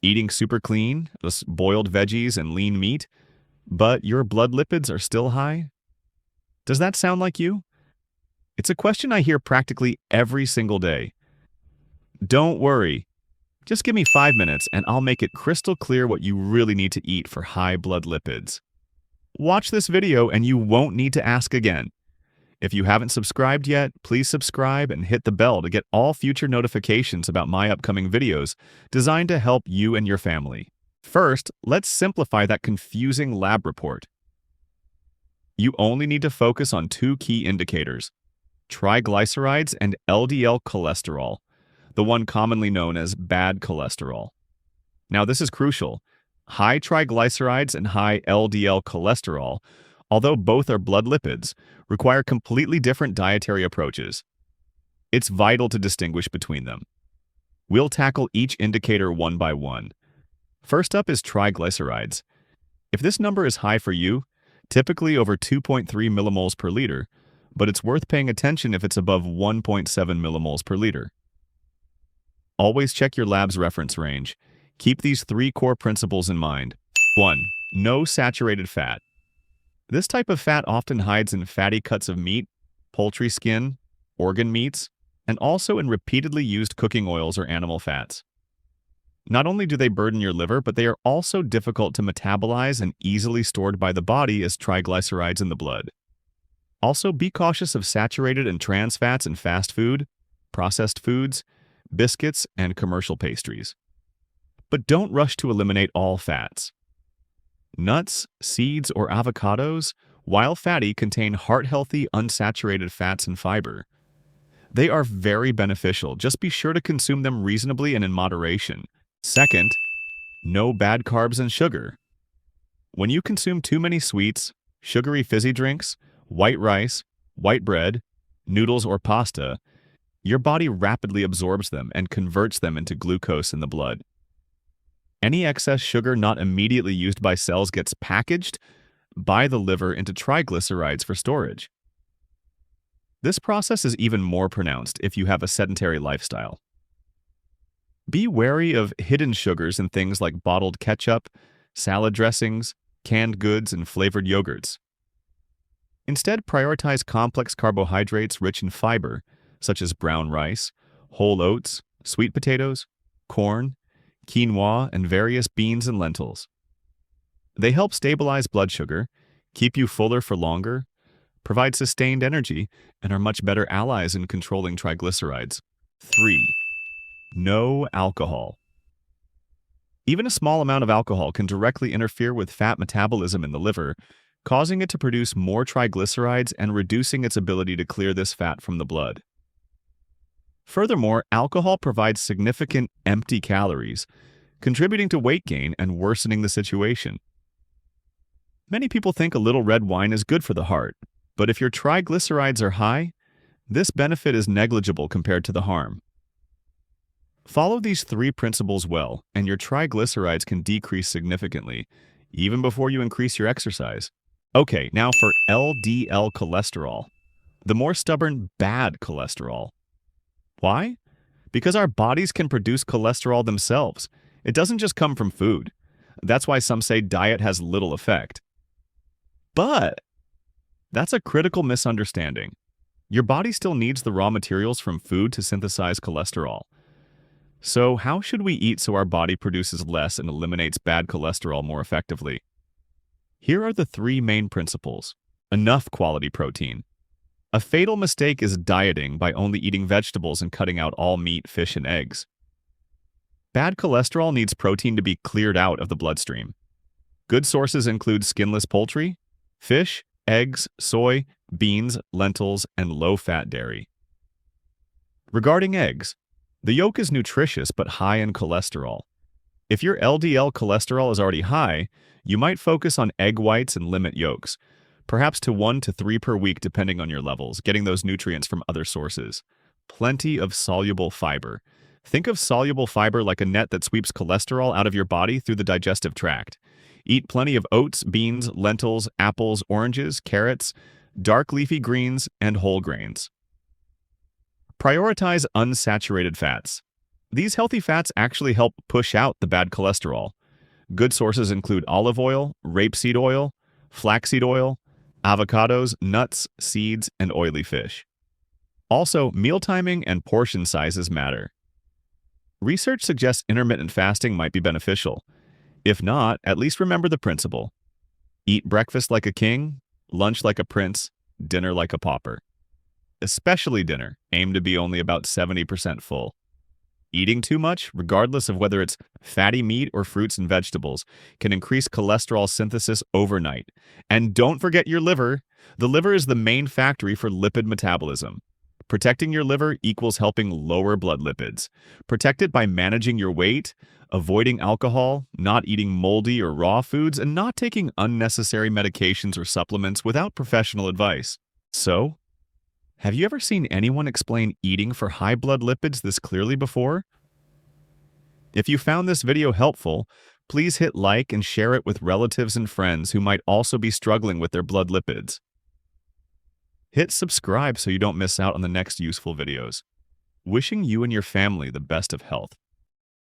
eating super clean, just boiled veggies and lean meat, but your blood lipids are still high? Does that sound like you? It's a question I hear practically every single day. Don't worry. Just give me 5 minutes and I'll make it crystal clear what you really need to eat for high blood lipids. Watch this video and you won't need to ask again. If you haven't subscribed yet, please subscribe and hit the bell to get all future notifications about my upcoming videos designed to help you and your family. First, let's simplify that confusing lab report. You only need to focus on two key indicators: triglycerides and LDL cholesterol, the one commonly known as bad cholesterol. Now, this is crucial. High triglycerides and high LDL cholesterol, although both are blood lipids, require completely different dietary approaches. It's vital to distinguish between them. We'll tackle each indicator one by one. First up is triglycerides. If this number is high for you, typically over 2.3 millimoles per liter, but it's worth paying attention if it's above 1.7 millimoles per liter. Always check your lab's reference range. Keep these three core principles in mind. 1. No saturated fat. This type of fat often hides in fatty cuts of meat, poultry skin, organ meats, and also in repeatedly used cooking oils or animal fats. Not only do they burden your liver, but they are also difficult to metabolize and easily stored by the body as triglycerides in the blood. Also, be cautious of saturated and trans fats in fast food, processed foods, biscuits, and commercial pastries. But don't rush to eliminate all fats. Nuts, seeds, or avocados, while fatty, contain heart-healthy, unsaturated fats and fiber. They are very beneficial. Just be sure to consume them reasonably and in moderation. Second, no bad carbs and sugar. When you consume too many sweets, sugary fizzy drinks, white rice, white bread, noodles, or pasta, your body rapidly absorbs them and converts them into glucose in the blood. Any excess sugar not immediately used by cells gets packaged by the liver into triglycerides for storage. This process is even more pronounced if you have a sedentary lifestyle. Be wary of hidden sugars in things like bottled ketchup, salad dressings, canned goods, and flavored yogurts. Instead, prioritize complex carbohydrates rich in fiber, such as brown rice, whole oats, sweet potatoes, corn, quinoa, and various beans and lentils. They help stabilize blood sugar, keep you fuller for longer, provide sustained energy, and are much better allies in controlling triglycerides. 3. No alcohol. Even a small amount of alcohol can directly interfere with fat metabolism in the liver, causing it to produce more triglycerides and reducing its ability to clear this fat from the blood. Furthermore, alcohol provides significant empty calories, contributing to weight gain and worsening the situation. Many people think a little red wine is good for the heart, but if your triglycerides are high, this benefit is negligible compared to the harm. Follow these three principles well, and your triglycerides can decrease significantly, even before you increase your exercise. Okay, now for LDL cholesterol, the more stubborn bad cholesterol. Why? Because our bodies can produce cholesterol themselves. It doesn't just come from food. That's why some say diet has little effect. But that's a critical misunderstanding. Your body still needs the raw materials from food to synthesize cholesterol. So how should we eat so our body produces less and eliminates bad cholesterol more effectively? Here are the three main principles. Enough quality protein. A fatal mistake is dieting by only eating vegetables and cutting out all meat, fish, and eggs. Bad cholesterol needs protein to be cleared out of the bloodstream. Good sources include skinless poultry, fish, eggs, soy, beans, lentils, and low-fat dairy. Regarding eggs, the yolk is nutritious but high in cholesterol. If your LDL cholesterol is already high, you might focus on egg whites and limit yolks, perhaps to 1 to 3 per week depending on your levels, getting those nutrients from other sources. Plenty of soluble fiber. Think of soluble fiber like a net that sweeps cholesterol out of your body through the digestive tract. Eat plenty of oats, beans, lentils, apples, oranges, carrots, dark leafy greens, and whole grains. Prioritize unsaturated fats. These healthy fats actually help push out the bad cholesterol. Good sources include olive oil, rapeseed oil, flaxseed oil, avocados, nuts, seeds, and oily fish. Also, meal timing and portion sizes matter. Research suggests intermittent fasting might be beneficial. If not, at least remember the principle. Eat breakfast like a king, lunch like a prince, dinner like a pauper. Especially dinner, aim to be only about 70% full. Eating too much, regardless of whether it's fatty meat or fruits and vegetables, can increase cholesterol synthesis overnight. And don't forget your liver. The liver is the main factory for lipid metabolism. Protecting your liver equals helping lower blood lipids. Protect it by managing your weight, avoiding alcohol, not eating moldy or raw foods, and not taking unnecessary medications or supplements without professional advice. So, have you ever seen anyone explain eating for high blood lipids this clearly before? If you found this video helpful, please hit like and share it with relatives and friends who might also be struggling with their blood lipids. Hit subscribe so you don't miss out on the next useful videos. Wishing you and your family the best of health.